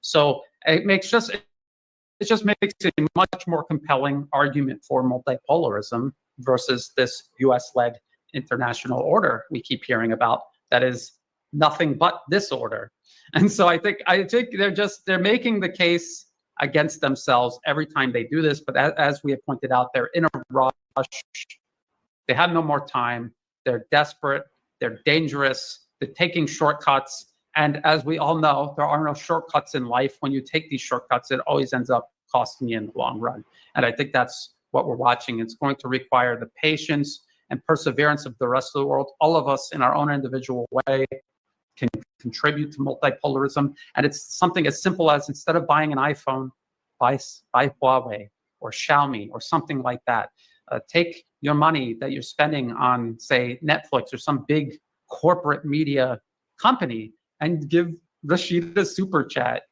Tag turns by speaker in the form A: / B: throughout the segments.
A: So it just makes a much more compelling argument for multipolarism versus this US-led international order we keep hearing about that is nothing but this order. And so I think they're making the case against themselves every time they do this. But as we have pointed out, they're in a rush. They have no more time. They're desperate. They're dangerous. They're taking shortcuts. And as we all know, there are no shortcuts in life. When you take these shortcuts, it always ends up costing you in the long run. And I think that's what we're watching. It's going to require the patience and perseverance of the rest of the world. All of us in our own individual way can contribute to multipolarism. And it's something as simple as, instead of buying an iPhone, buy Huawei or Xiaomi or something like that. Take your money that you're spending on, say, Netflix or some big corporate media company and give Rashid a super chat.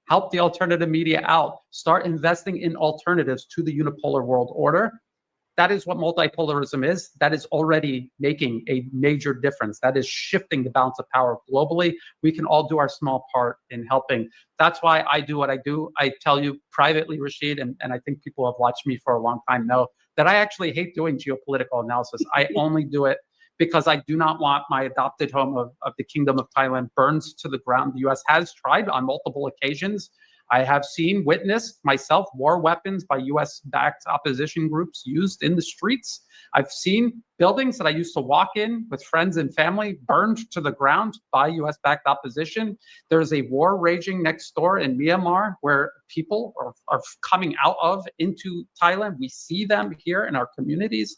A: Help the alternative media out. Start investing in alternatives to the unipolar world order. That is what multipolarism is. That is already making a major difference. That is shifting the balance of power globally. We can all do our small part in helping. That's why I do what I do. I tell you privately, Rashid, and I think people who have watched me for a long time know that I actually hate doing geopolitical analysis. I only do it because I do not want my adopted home of the Kingdom of Thailand burned to the ground. The U.S. has tried on multiple occasions. I have witnessed myself, war weapons by U.S.-backed opposition groups used in the streets. I've seen buildings that I used to walk in with friends and family burned to the ground by U.S.-backed opposition. There is a war raging next door in Myanmar where people are coming out of into Thailand. We see them here in our communities.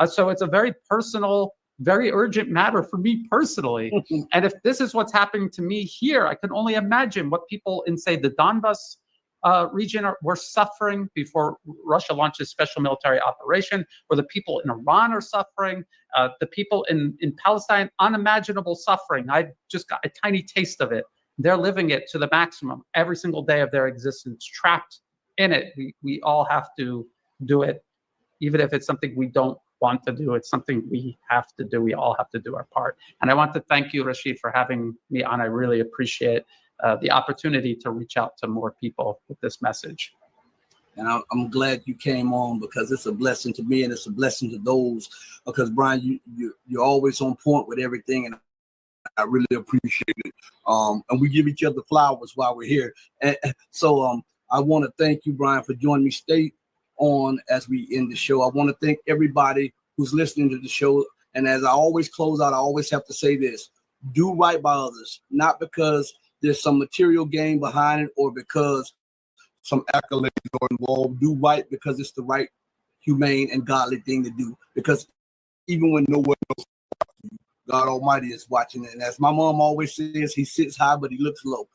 A: So it's a very personal, very urgent matter for me personally. And if this is what's happening to me here, I can only imagine what people in, say, the Donbas region were suffering before Russia launched its special military operation, or the people in Iran are suffering, the people in Palestine, unimaginable suffering. I just got a tiny taste of it. They're living it to the maximum every single day of their existence, trapped in it. We all have to do it, even if it's something we don't want to do. It's something we have to do. We all have to do our part. And I want to thank you, Rashid, for having me on. I really appreciate the opportunity to reach out to more people with this message.
B: And I'm glad you came on, because it's a blessing to me and it's a blessing to those, because Brian, you're always on point with everything, and I really appreciate it. And we give each other flowers while we're here. And so I want to thank you, Brian, for joining me. Stay on as we end the show. I want to thank everybody who's listening to the show. And as I always close out, I always have to say this: do right by others, not because there's some material gain behind it or because some accolades are involved. Do right because it's the right, humane, and godly thing to do. Because even when no one else, God Almighty is watching it. And as my mom always says, he sits high, but he looks low.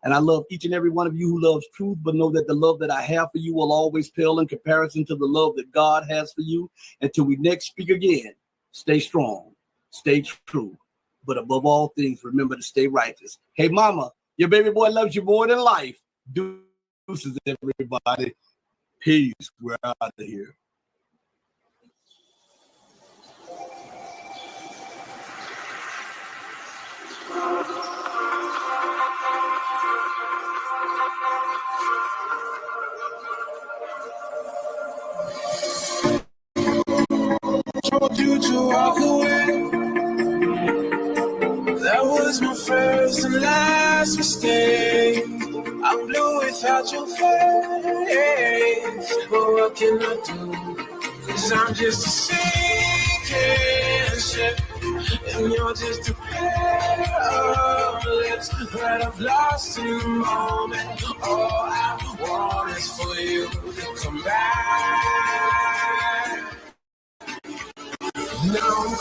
B: And I love each and every one of you who loves truth, but know that the love that I have for you will always pale in comparison to the love that God has for you. Until we next speak again, stay strong, stay true, but above all things, remember to stay righteous. Hey, mama, your baby boy loves you more than life. Deuces, everybody. Peace. We're out of here.
C: Told you to walk away. That was my first and last mistake. I'm blue without your face. But what can I do? 'Cause I'm just a sinking ship, and you're just a pair of lips that I've lost in the moment. All I want is for you to come back. Now I'm